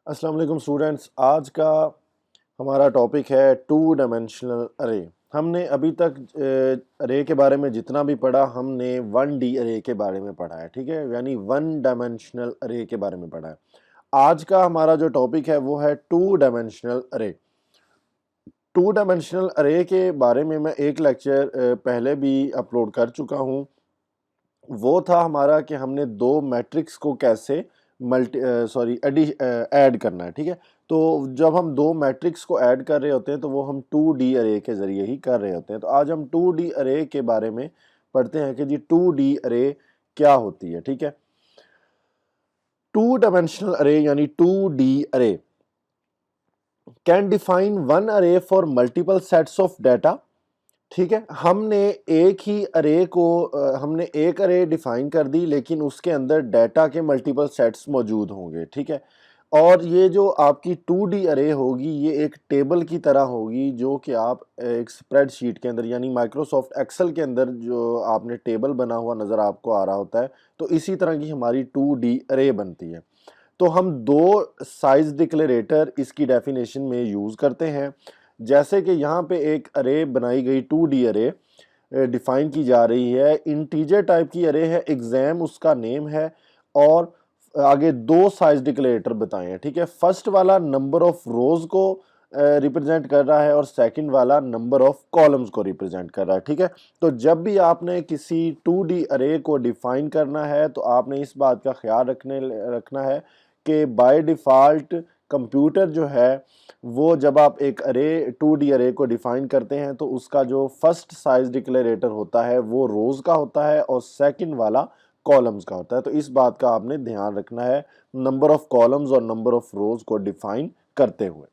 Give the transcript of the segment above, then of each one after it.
السلام علیکم اسٹوڈینٹس، آج کا ہمارا ٹاپک ہے ٹو ڈائمینشنل ارے۔ ہم نے ابھی تک ارے کے بارے میں جتنا بھی پڑھا ہم نے 1D ارے کے بارے میں پڑھا ہے، ٹھیک ہے، یعنی 1 ڈائمینشنل ارے کے بارے میں پڑھا ہے۔ آج کا ہمارا جو ٹاپک ہے وہ ہے 2 ڈائمینشنل ارے۔ 2 ڈائمینشنل ارے کے بارے میں ایک لیکچر پہلے بھی اپلوڈ کر چکا ہوں۔ وہ تھا ہمارا کہ ہم نے دو میٹرکس کو کیسے ایڈ کرنا ہے، ٹھیک ہے۔ تو جب ہم دو میٹرکس کو ایڈ کر رہے ہوتے ہیں تو وہ ہم 2D ارے کے ذریعے ہی کر رہے ہوتے ہیں۔ تو آج ہم 2D ارے کے بارے میں پڑھتے ہیں کہ جی 2D ارے کیا ہوتی ہے، ٹھیک ہے۔ 2 ڈائمینشنل ارے یعنی 2D array can define one array for multiple sets of data, ٹھیک ہے۔ ہم نے ایک ہی ارے کو ہم نے ایک ارے ڈیفائن کر دی لیکن اس کے اندر ڈیٹا کے ملٹیپل سیٹس موجود ہوں گے، ٹھیک ہے۔ اور یہ جو آپ کی 2D ارے ہوگی یہ ایک ٹیبل کی طرح ہوگی جو کہ آپ ایک اسپریڈ شیٹ کے اندر یعنی مائکروسافٹ ایکسل کے اندر جو آپ نے ٹیبل بنا ہوا نظر آپ کو آ رہا ہوتا ہے، تو اسی طرح کی ہماری 2D ارے بنتی ہے۔ تو ہم دو سائز ڈکلیریٹر اس کی ڈیفینیشن میں یوز کرتے ہیں، جیسے کہ یہاں پہ ایک ارے بنائی گئی 2D ارے ڈیفائن کی جا رہی ہے، انٹیجر ٹائپ کی ارے ہے، ایگزام اس کا نیم ہے، اور آگے دو سائز ڈکلیریٹر بتائے ہیں، ٹھیک ہے۔ فرسٹ والا نمبر آف روز کو ریپرزینٹ کر رہا ہے اور سیکنڈ والا نمبر آف کالمز کو ریپرزینٹ کر رہا ہے، ٹھیک ہے۔ تو جب بھی آپ نے کسی 2D ارے کو ڈیفائن کرنا ہے تو آپ نے اس بات کا خیال رکھنا ہے کہ بائی ڈیفالٹ کمپیوٹر جو ہے وہ جب آپ ایک ارے 2D ارے کو ڈیفائن کرتے ہیں تو اس کا جو فرسٹ سائز ڈکلیریٹر ہوتا ہے وہ روز کا ہوتا ہے اور سیکنڈ والا کالمز کا ہوتا ہے۔ تو اس بات کا آپ نے دھیان رکھنا ہے نمبر آف کالمز اور نمبر آف روز کو ڈیفائن کرتے ہوئے۔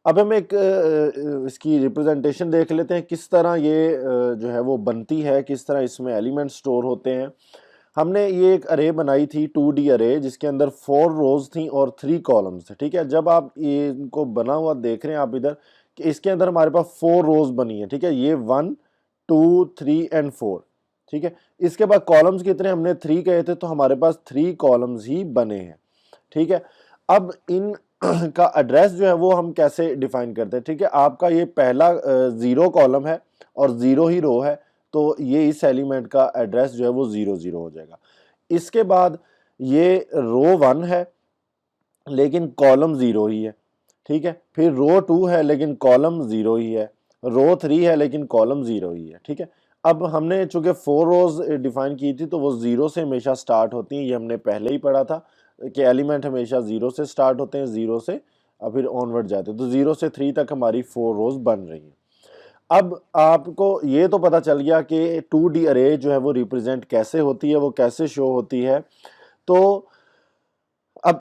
اب ہم ایک اس کی ریپرزنٹیشن دیکھ لیتے ہیں کس طرح یہ جو ہے وہ بنتی ہے، کس طرح اس میں ایلیمنٹ سٹور ہوتے ہیں۔ ہم نے یہ ایک ارے بنائی تھی 2D ارے جس کے اندر 4 روز تھیں اور 3 کالمز تھے، ٹھیک ہے۔ جب آپ یہ ان کو بنا ہوا دیکھ رہے ہیں آپ ادھر کہ اس کے اندر ہمارے پاس 4 روز بنی ہیں، ٹھیک ہے، یہ 1 2 3 اینڈ 4، ٹھیک ہے۔ اس کے بعد کالمز کتنے ہم نے 3 کہے تھے تو ہمارے پاس 3 کالمز ہی بنے ہیں، ٹھیک ہے۔ اب ان کا ایڈریس جو ہے وہ ہم کیسے ڈیفائن کرتے ہیں، ٹھیک ہے۔ آپ کا یہ پہلا 0 کالم ہے اور 0 ہی رو ہے تو یہ اس ایلیمنٹ کا ایڈریس جو ہے وہ 0 0 ہو جائے گا۔ اس کے بعد یہ رو 1 ہے لیکن کالم 0 ہی ہے، ٹھیک ہے۔ پھر رو 2 ہے لیکن کالم 0 ہی ہے، رو 3 ہے لیکن کالم 0 ہی ہے، ٹھیک ہے۔ اب ہم نے چونکہ 4 روز ڈیفائن کی تھی تو وہ 0 سے ہمیشہ سٹارٹ ہوتی ہیں، یہ ہم نے پہلے ہی پڑھا تھا کہ ایلیمنٹ ہمیشہ 0 سے سٹارٹ ہوتے ہیں، 0 سے پھر آنورڈ جاتے ہیں، تو 0 سے 3 تک ہماری 4 روز بن رہی ہیں۔ اب آپ کو یہ تو پتا چل گیا کہ 2D ارے جو ہے وہ ریپرزینٹ کیسے ہوتی ہے، وہ کیسے شو ہوتی ہے۔ تو اب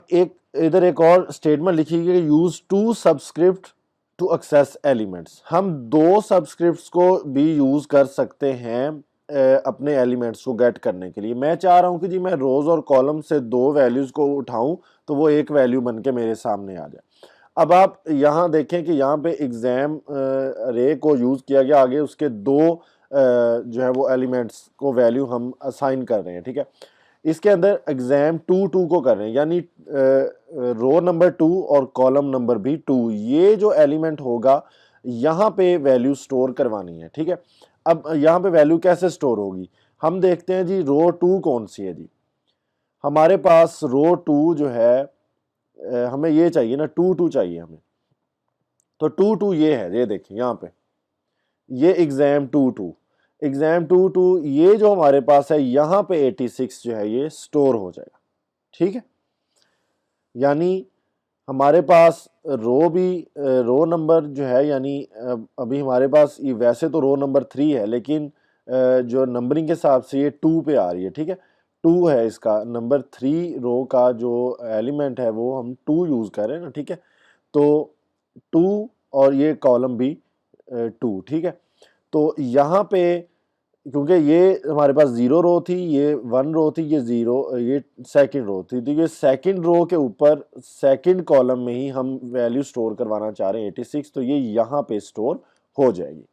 ادھر ایک اور اسٹیٹمنٹ لکھی گئی، use 2 subscript to access elements. ہم 2 سبسکرپٹس کو بھی یوز کر سکتے ہیں اپنے ایلیمنٹس کو گیٹ کرنے کے لیے۔ میں چاہ رہا ہوں کہ جی میں روز اور کالم سے 2 ویلیوز کو اٹھاؤں تو وہ ایک ویلیو بن کے میرے سامنے آ جائے۔ اب آپ یہاں دیکھیں کہ یہاں پہ ایگزام رے کو یوز کیا گیا، آگے اس کے 2 جو ہے وہ ایلیمنٹس کو ویلیو ہم اسائن کر رہے ہیں، ٹھیک ہے۔ اس کے اندر ایگزام 2 کو کر رہے ہیں یعنی رو نمبر 2 اور کالم نمبر بھی 2، یہ جو ایلیمنٹ ہوگا یہاں پہ ویلیو سٹور کروانی ہے، ٹھیک ہے۔ اب یہاں پہ ویلیو کیسے سٹور ہوگی، ہم دیکھتے ہیں جی رو 2 کون سی ہے جی۔ ہمارے پاس رو 2 جو ہے ہمیں یہ چاہیے نا 2 چاہیے ہمیں، تو 2 یہ ہے، یہ دیکھیں یہاں پہ یہ ایگزام 2 یہ جو ہمارے پاس ہے یہاں پہ 86 جو ہے یہ سٹور ہو جائے گا، ٹھیک ہے۔ یعنی ہمارے پاس رو نمبر جو ہے یعنی ابھی ہمارے پاس ویسے تو رو نمبر 3 ہے لیکن جو نمبرنگ کے حساب سے یہ 2 پہ آ رہی ہے، ٹھیک ہے۔ 2 ہے اس کا نمبر 3 رو کا جو ایلیمنٹ ہے وہ ہم 2 یوز کر رہے ہیں نا، ٹھیک ہے۔ تو 2 اور یہ کالم بھی 2، ٹھیک ہے۔ تو یہاں پہ کیونکہ یہ ہمارے پاس 0 رو تھی، یہ 1 رو تھی، یہ سیکنڈ رو تھی، تو یہ سیکنڈ رو کے اوپر سیکنڈ کالم میں ہی ہم ویلیو سٹور کروانا چاہ رہے ہیں 86، تو یہ یہاں پہ سٹور ہو جائے گی۔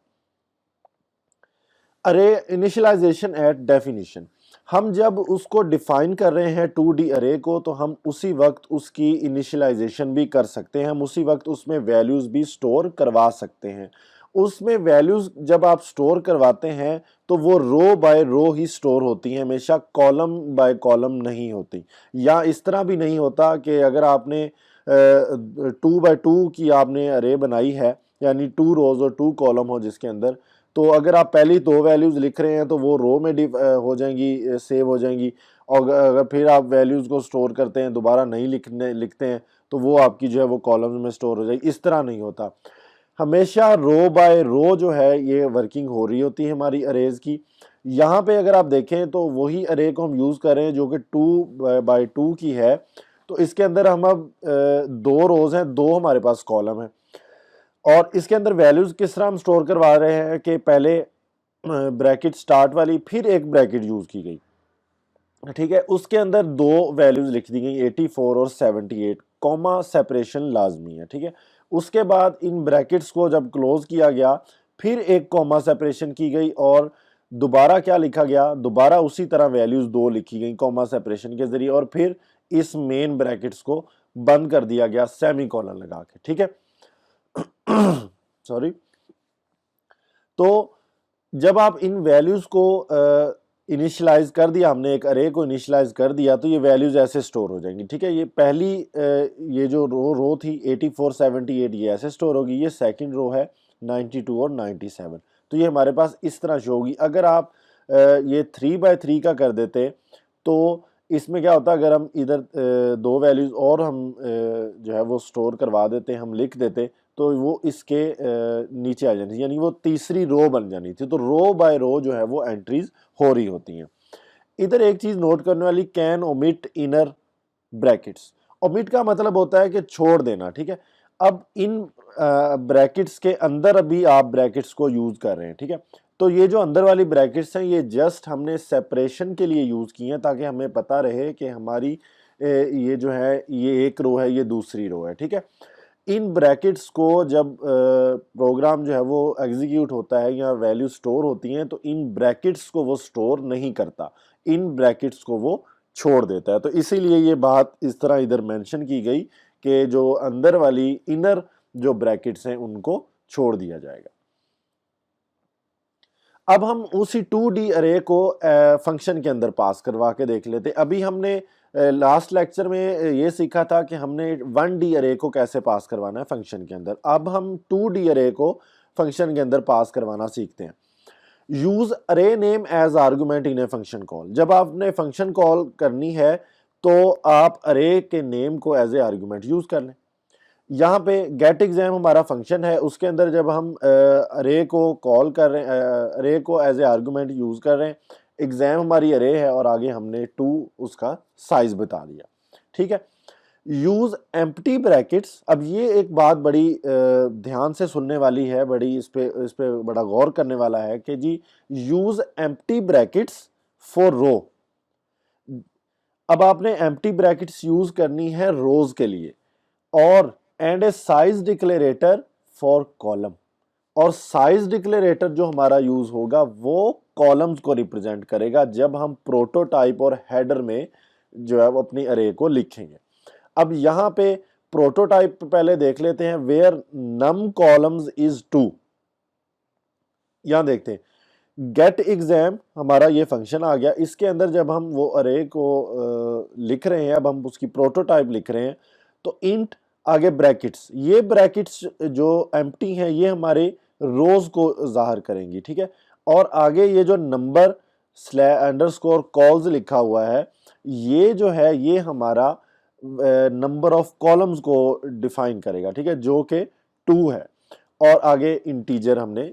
ارے انیشلائزیشن ایٹ ڈیفینیشن، ہم جب اس کو ڈیفائن کر رہے ہیں 2D ارے کو تو ہم اسی وقت اس کی انیشلائزیشن بھی کر سکتے ہیں, ہم اسی وقت اس میں ویلیوز بھی سٹور کروا سکتے ہیں. اس میں ویلیوز جب آپ سٹور کرواتے ہیں تو وہ row by row he store ہوتی ہیں, ہمیشہ کالم بائی کالم نہیں ہوتی. یا اس طرح بھی نہیں ہوتا کہ اگر آپ نے 2x2 کی آپ نے ارے بنائی ہے, یعنی 2 روز اور 2 کالم ہو جس کے اندر, تو اگر آپ پہلی 2 ویلیوز لکھ رہے ہیں تو وہ رو میں ہو جائیں گی, سیو ہو جائیں گی, اور اگر پھر آپ ویلیوز کو سٹور کرتے ہیں دوبارہ نہیں لکھتے ہیں تو وہ آپ کی جو ہے وہ کالمز میں سٹور ہو جائے گی. اس طرح نہیں ہوتا, ہمیشہ رو بائی رو جو ہے یہ ورکنگ ہو رہی ہوتی ہے ہماری اریز کی. یہاں پہ اگر آپ دیکھیں تو وہی ارے کو ہم یوز کر رہے ہیں جو کہ 2x2 کی ہے, تو اس کے اندر ہم اب 2 روز ہیں, 2 ہمارے پاس کالم ہیں, اور اس کے اندر ویلیوز کس طرح ہم سٹور کروا رہے ہیں کہ پہلے بریکٹ سٹارٹ والی, پھر ایک بریکٹ یوز کی گئی, ٹھیک ہے, اس کے اندر 2 ویلیوز لکھ دی گئی 84 اور 78, کوما سیپریشن لازمی ہے, ٹھیک ہے. اس کے بعد ان بریکٹس کو جب کلوز کیا گیا پھر ایک کوما سیپریشن کی گئی اور دوبارہ کیا لکھا گیا, دوبارہ اسی طرح ویلیوز 2 لکھی گئی کوما سیپریشن کے ذریعے, اور پھر اس مین بریکٹس کو بند کر دیا گیا سیمی کولن لگا کے, ٹھیک ہے. سوری. تو جب آپ ان ویلیوز کو انیشلائز کر دیا, ہم نے ایک ارے کو انیشلائز کر دیا, تو یہ ویلیوز ایسے سٹور ہو جائیں گی, ٹھیک ہے. یہ پہلی یہ جو رو تھی 84 78 یہ ایسے سٹور ہوگی, یہ سیکنڈ رو ہے 92 اور 97, تو یہ ہمارے پاس اس طرح شو ہوگی. اگر آپ یہ 3x3 کا کر دیتے تو اس میں کیا ہوتا, اگر ہم ادھر 2 ویلیوز اور ہم جو ہے وہ سٹور کروا دیتے, ہم لکھ دیتے, تو وہ اس کے نیچے آ جانی, یعنی وہ تیسری رو بن جانی تھی. تو رو بائی رو جو ہے وہ انٹریز ہو رہی ہوتی ہیں. ادھر ایک چیز نوٹ کرنے والی, can omit inner brackets. Omit کا مطلب ہوتا ہے کہ چھوڑ دینا, ٹھیک ہے. اب ان بریکٹس کے اندر ابھی آپ بریکٹس کو یوز کر رہے ہیں, ٹھیک ہے. تو یہ جو اندر والی بریکٹس ہیں یہ جسٹ ہم نے سیپریشن کے لیے یوز کی ہیں تاکہ ہمیں پتہ رہے کہ ہماری یہ جو ہے یہ ایک رو ہے, یہ دوسری رو ہے, ٹھیک ہے. ان بریکٹس کو جب پروگرام جو ہے وہ ایگزیکیوٹ ہوتا ہے یا ویلیو سٹور ہوتی ہیں تو ان بریکٹس کو وہ سٹور نہیں کرتا, ان بریکٹس کو وہ چھوڑ دیتا ہے. تو اسی لیے یہ بات اس طرح ادھر مینشن کی گئی کہ جو اندر والی انر جو بریکٹس ہیں ان کو چھوڑ دیا جائے گا. اب ہم اسی 2D ارے کو فنکشن کے اندر پاس کروا کے دیکھ لیتے. ابھی ہم نے لاسٹ لیکچر میں یہ سیکھا تھا کہ ہم نے 1D ارے کو کیسے پاس کروانا ہے فنکشن کے اندر. اب ہم 2D ارے کو فنکشن کے اندر پاس کروانا سیکھتے ہیں. Use array name as argument in a function call. جب آپ نے فنکشن کال کرنی ہے تو آپ ارے کے نیم کو ایز اے آرگومنٹ یوز کر لیں. یہاں پہ گیٹ ایگزام ہمارا فنکشن ہے, اس کے اندر جب ہم ارے کو کال کر رہے ہیں, ارے کو ایز اے آرگومنٹ یوز کر رہے ہیں, ایگزام ہماری ارے ہے اور آگے ہم نے 2 اس کا سائز بتا دیا, ٹھیک ہے. Use empty brackets. اب یہ ایک بات بڑی دھیان سے سننے والی ہے, بڑی اس پہ بڑا غور کرنے والا ہے کہ جی یوز ایمپٹی بریکٹس فور رو. اب آپ نے ایمپٹی بریکٹس یوز کرنی ہے روز کے لیے, اور and a size declarator for column. اور سائز ڈکلیریٹر جو ہمارا یوز ہوگا وہ کالمز کو ریپرزینٹ کرے گا جب ہم پروٹوٹائپ اور ہیڈر میں جو ہے وہ اپنی ارے کو لکھیں گے. اب یہاں پہ پروٹوٹائپ پہلے دیکھ لیتے ہیں, ویئر نم کالمز از 2. یہاں دیکھتے ہیں گیٹ ایگزام ہمارا یہ فنکشن آ گیا. اس کے اندر جب ہم وہ ارے کو لکھ رہے ہیں, اب ہم اس کی پروٹوٹائپ لکھ رہے ہیں, تو انٹ آگے بریکٹس, یہ بریکٹس جو ایمپٹی ہیں یہ ہمارے روز کو ظاہر کریں گی, ٹھیک ہے. اور آگے یہ جو نمبر انڈرسکور کالز لکھا ہوا ہے یہ جو ہے یہ ہمارا نمبر آف کالمز کو ڈیفائن کرے گا, ٹھیک ہے, جو کہ 2 ہے. اور آگے انٹیجر ہم نے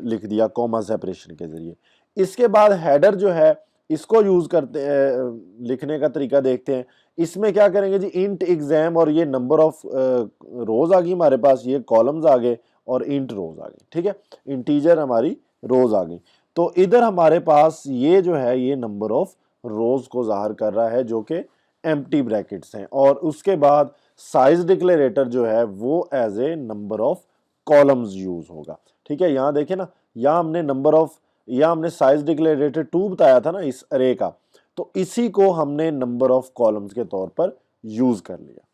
لکھ دیا کوما سیپریشن کے ذریعے. اس کے بعد ہیڈر جو ہے اس کو یوز کرتے لکھنے کا طریقہ دیکھتے ہیں. اس میں کیا کریں گے جی, انٹ ایگزام, اور یہ نمبر آف روز آ گئی ہمارے پاس, یہ کالمز آ گئے اور انٹ روز آ گئی, ٹھیک ہے, انٹیجر ہماری روز آ گئی. تو ادھر ہمارے پاس یہ جو ہے یہ نمبر آف روز کو ظاہر کر رہا ہے جو کہ ایمپٹی بریکٹس ہیں. اور اس کے بعد سائز ڈکلیریٹر جو ہے وہ as a number of columns use ہوگا, ٹھیک ہے. یہاں دیکھیں نا, یہاں ہم نے نمبر آف یا ہم نے سائز ڈکلیریٹر 2 بتایا تھا نا اس ارے کا، تو اسی کو ہم نے نمبر آف کالمز کے طور پر یوز کر لیا۔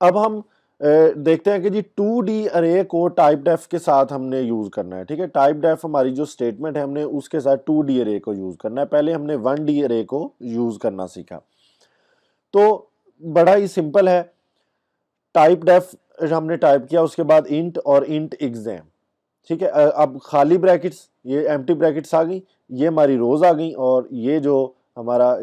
اب ہم دیکھتے ہیں کہ جی 2D ارے کو ٹائپ ڈیف کے ساتھ ہم نے یوز کرنا ہے، ٹھیک ہے۔ ٹائپ ڈیف ہماری جو اسٹیٹمنٹ ہے ہم نے اس کے ساتھ 2D ارے کو یوز کرنا ہے۔ پہلے ہم نے 1D ارے کو یوز کرنا سیکھا، تو بڑا ہی سمپل ہے۔ ٹائپ ڈیف ہم نے ٹائپ کیا، اس کے بعد انٹ اور انٹ ایگزام، ٹھیک ہے۔ اب خالی بریکٹس، یہ ایمٹی بریکٹس آ گئی، یہ ہماری روز آ گئیں، اور یہ جو ہمارا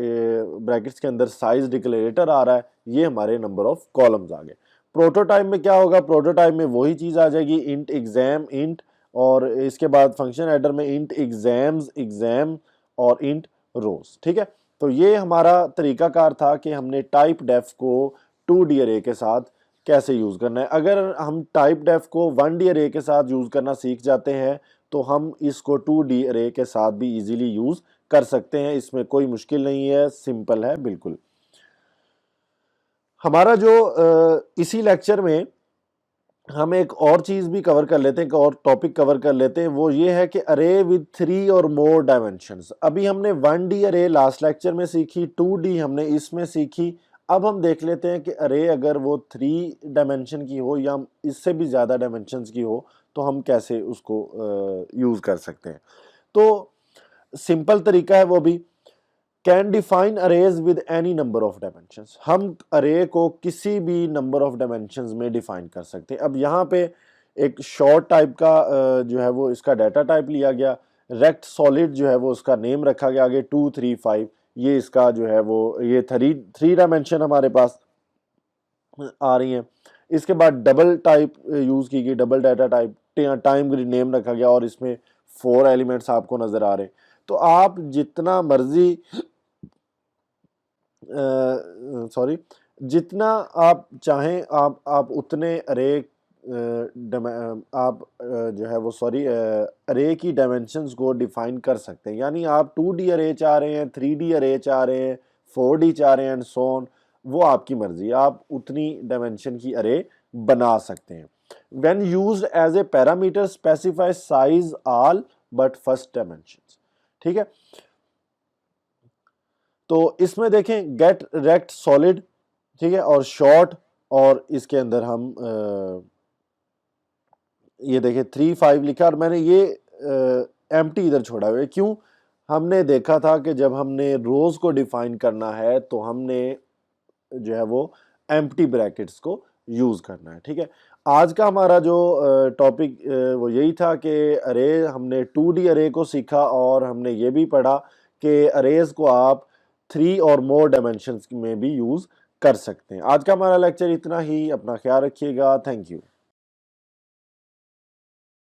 بریکٹس کے اندر سائز ڈکلیریٹر آ رہا ہے، یہ ہمارے نمبر آف کالمز آ گئے۔ پروٹوٹائپ میں کیا ہوگا؟ پروٹوٹائپ میں وہی چیز آ جائے گی، انٹ ایگزام انٹ، اور اس کے بعد فنکشن ایڈر میں انٹ ایگزامز ایگزام اور انٹ روز، ٹھیک ہے۔ تو یہ ہمارا طریقہ کار تھا کہ ہم نے ٹائپ ڈیف کو 2D ارے کے ساتھ کیسے یوز کرنا ہے۔ اگر ہم ٹائپ ڈیف کو 1D ارے کے ساتھ یوز کرنا سیکھ جاتے ہیں تو ہم اس کو 2D ارے کے ساتھ بھی ایزیلی یوز کر سکتے ہیں، اس میں کوئی مشکل نہیں ہے، سمپل ہے بالکل۔ ہمارا جو اسی لیکچر میں ہم ایک اور چیز بھی کور کر لیتے ہیں، ایک اور ٹاپک کور کر لیتے ہیں، وہ یہ ہے کہ ارے ود 3 اور مور ڈائمینشنز۔ ابھی ہم نے 1D ارے لاسٹ لیکچر میں سیکھی، 2D ہم نے اس میں سیکھی۔ اب ہم دیکھ لیتے ہیں کہ ارے اگر وہ 3 ڈائمینشن کی ہو یا اس سے بھی زیادہ ڈائمینشنز کی ہو تو ہم کیسے اس کو یوز کر سکتے ہیں۔ تو سمپل طریقہ ہے وہ بھی، can define arrays with any number of dimensions۔ ہم ارے کو کسی بھی نمبر آف ڈائمینشنز میں ڈیفائن کر سکتے ہیں۔ اب یہاں پہ ایک شارٹ ٹائپ کا جو ہے وہ اس کا ڈیٹا ٹائپ لیا گیا، ریکٹ سالڈ جو ہے وہ اس کا نیم رکھا گیا، آگے 2 3 5، یہ اس کا جو ہے وہ یہ 3 ڈائمینشن ہمارے پاس آ رہی ہیں۔ اس کے بعد ڈبل ٹائپ یوز کی گئی، double data type, time grade name رکھا گیا، اور اس میں 4 ایلیمنٹس آپ کو نظر آ رہے ہیں۔ تو آپ جتنا مرضی جتنا آپ چاہیں آپ اتنے ارے آپ جو ہے وہ ارے کی ڈائمینشنز کو ڈیفائن کر سکتے ہیں۔ یعنی آپ 2D ارے چاہ رہے ہیں، 3D ارے چاہ رہے ہیں، 4D چاہ رہے ہیں، اینڈ سو آن، وہ آپ کی مرضی، آپ اتنی ڈائمینشن کی ارے بنا سکتے ہیں۔ when used as a parameter specify size all but first dimensions، ٹھیک ہے۔ تو اس میں دیکھیں گیٹ ریکٹ سالڈ، ٹھیک ہے، اور شارٹ، اور اس کے اندر ہم یہ دیکھیں 3 5 لکھا، اور میں نے یہ ایمٹی ادھر چھوڑا ہوئے، کیوں؟ ہم نے دیکھا تھا کہ جب ہم نے روز کو ڈیفائن کرنا ہے تو ہم نے جو ہے وہ ایمٹی بریکٹس کو یوز کرنا ہے، ٹھیک ہے۔ آج کا ہمارا جو ٹاپک وہ یہی تھا کہ ارے، ہم نے 2D ارے کو سیکھا، اور ہم نے یہ بھی پڑھا کہ اریز کو آپ 3 اور مور ڈائمینشنز میں بھی یوز کر سکتے ہیں۔ آج کا ہمارا لیکچر اتنا ہی، اپنا خیال رکھیے گا، تھینک یو۔